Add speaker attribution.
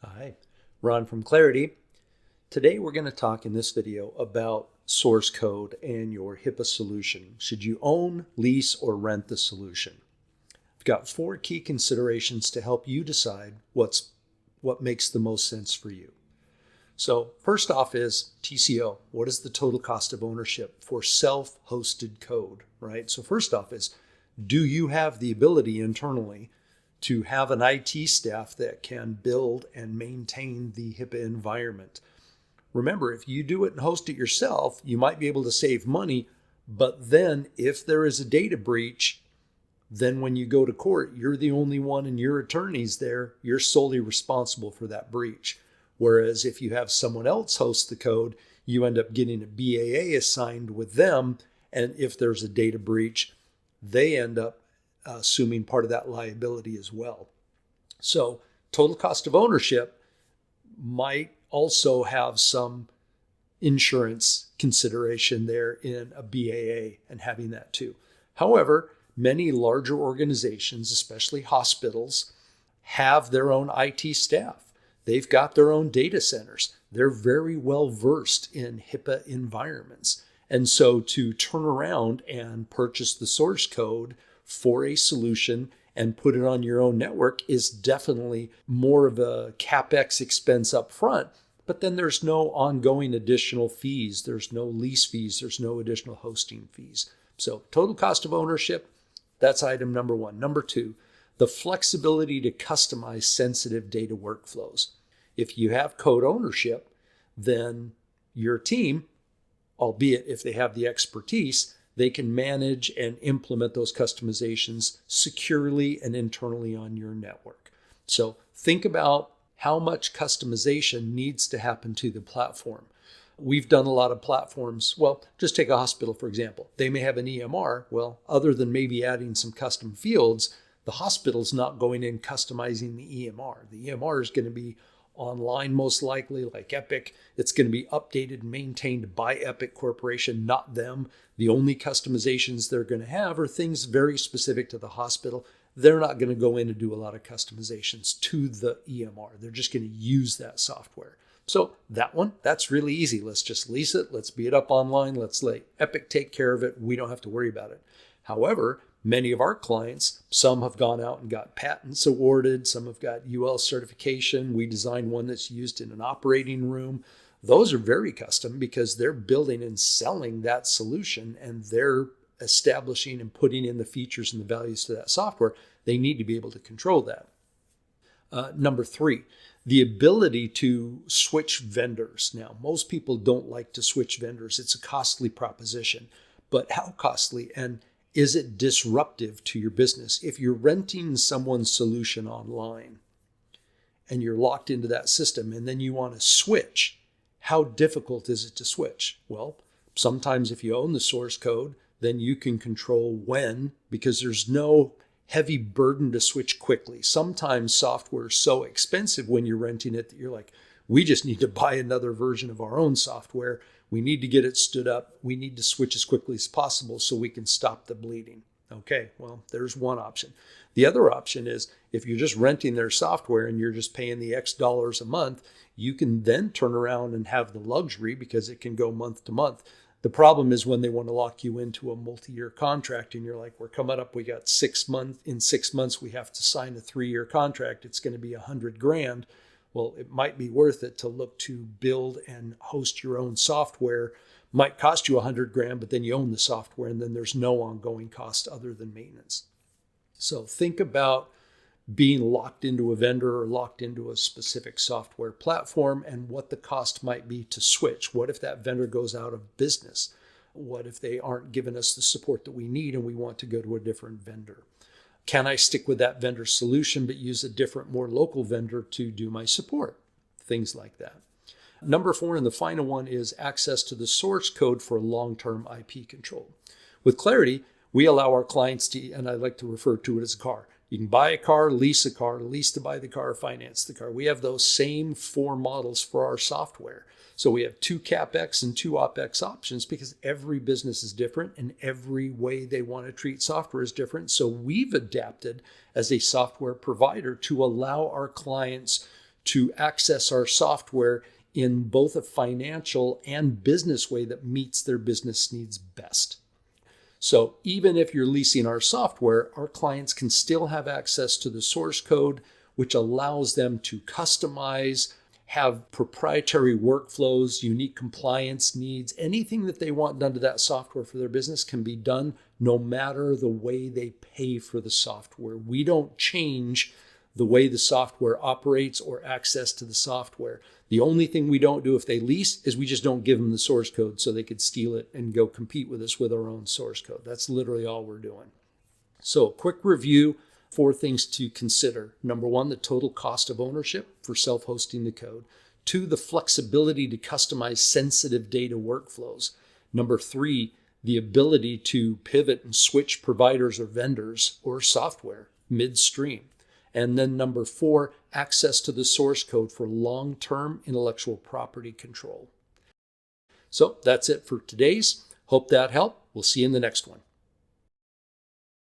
Speaker 1: Hi, Ron from Clarity. Today we're going to talk in this video about source code and your HIPAA solution. Should you own, lease, or rent the solution? I've got 4 key considerations to help you decide what makes the most sense for you. So first off is TCO. What is the total cost of ownership for self-hosted code, right? So first off is, do you have the ability internally to have an IT staff that can build and maintain the HIPAA environment? Remember, if you do it and host it yourself, you might be able to save money, but then if there is a data breach, then when you go to court, you're the only one and your attorney's there, you're solely responsible for that breach. Whereas if you have someone else host the code, you end up getting a BAA assigned with them, and if there's a data breach, they end up assuming part of that liability as well. So total cost of ownership might also have some insurance consideration there in a BAA and having that too. However, many larger organizations, especially hospitals, have their own IT staff. They've got their own data centers. They're very well versed in HIPAA environments. And so to turn around and purchase the source code for a solution and put it on your own network is definitely more of a CapEx expense up front. But then there's no ongoing additional fees. There's no lease fees. There's no additional hosting fees. So total cost of ownership, that's item number 1. Number 2, the flexibility to customize sensitive data workflows. If you have code ownership, then your team, albeit if they have the expertise, they can manage and implement those customizations securely and internally on your network. So think about how much customization needs to happen to the platform. We've done a lot of platforms. Well, just take a hospital, for example. They may have an EMR. Well, other than maybe adding some custom fields, the hospital's not going in customizing the EMR. The EMR is going to be online, most likely, like Epic. It's going to be updated and maintained by Epic Corporation, not them. The only customizations they're going to have are things very specific to the hospital. They're not going to go in and do a lot of customizations to the EMR. They're just going to use that software. So that one, that's really easy. Let's just lease it. Let's be it up online. Let's let Epic take care of it. We don't have to worry about it. However, many of our clients, some have gone out and got patents awarded. Some have got UL certification. We designed one that's used in an operating room. Those are very custom because they're building and selling that solution, and they're establishing and putting in the features and the values to that software. They need to be able to control that. Number 3, the ability to switch vendors. Now, most people don't like to switch vendors. It's a costly proposition, but how costly? And is it disruptive to your business? If you're renting someone's solution online and you're locked into that system and then you want to switch, how difficult is it to switch? Well, sometimes if you own the source code, then you can control when, because there's no heavy burden to switch quickly. Sometimes software is so expensive when you're renting it that you're like, we just need to buy another version of our own software. We need to get it stood up. We need to switch as quickly as possible so we can stop the bleeding. Okay, well, there's one option. The other option is if you're just renting their software and you're just paying the X dollars a month, you can then turn around and have the luxury because it can go month to month. The problem is when they want to lock you into a multi-year contract and you're like, we're coming up, we got 6 months. In 6 months, we have to sign a 3-year contract. It's going to be $100,000. Well, it might be worth it to look to build and host your own software. Might cost you $100,000, but then you own the software and then there's no ongoing cost other than maintenance. So think about being locked into a vendor or locked into a specific software platform and what the cost might be to switch. What if that vendor goes out of business? What if they aren't giving us the support that we need and we want to go to a different vendor? Can I stick with that vendor solution but use a different, more local vendor to do my support? Things like that. Number 4, and the final one, is access to the source code for long-term IP control. With Clarity, we allow our clients to, and I like to refer to it as a car. You can buy a car, lease to buy the car, finance the car. We have those same 4 models for our software. So we have 2 CapEx and 2 OpEx options because every business is different and every way they want to treat software is different. So we've adapted as a software provider to allow our clients to access our software in both a financial and business way that meets their business needs best. So even if you're leasing our software, our clients can still have access to the source code, which allows them to customize, have proprietary workflows, unique compliance needs. Anything that they want done to that software for their business can be done no matter the way they pay for the software. We don't change the way the software operates or access to the software. The only thing we don't do if they lease is we just don't give them the source code so they could steal it and go compete with us with our own source code. That's literally all we're doing. So, quick review, 4 things to consider. Number 1, the total cost of ownership for self-hosting the code. 2, the flexibility to customize sensitive data workflows. Number 3, the ability to pivot and switch providers or vendors or software midstream. And then number 4, access to the source code for long-term intellectual property control. So that's it for today's. Hope that helped. We'll see you in the next one.